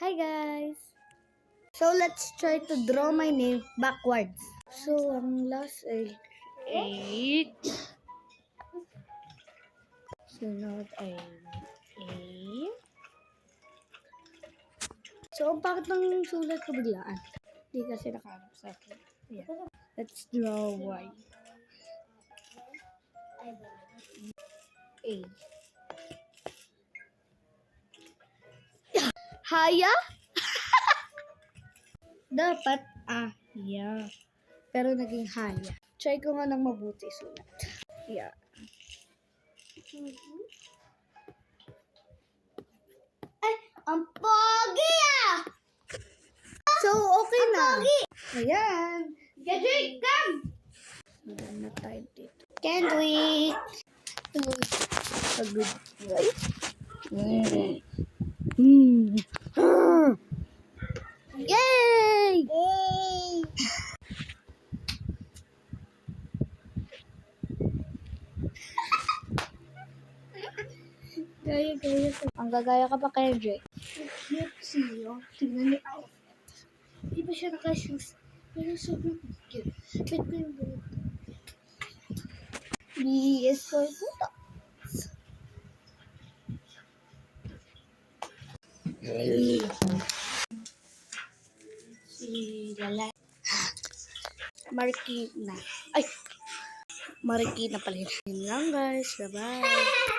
Hi guys! So let's try to draw my name backwards. So ang last ay 8. Sunod ay 8. So ang bakit ng sulat ko biglaan? Hindi kasi nakaharap sa akin. Yeah. Let's draw Y. A. Haya? Dapat ya. Pero naging haya. Try ko nga ng mabuti sulat. Yeah. Ay, ang pogi ah! So, okay na. Ayan. Kendrick, come! Ayan na tayo dito. Kendrick! Pagod. Yay! Yay! Gaya. Ang gagaya ka pa, Kendrick. Cute siya. Tingnan niyo outfit. Di ba siya naka-shoes? Pero sobrang cute. Bet ko yung buhok. BS for puta. Si Lala. Marikina. Ay! Marikina pala yun. Yun lang guys. Bye-bye.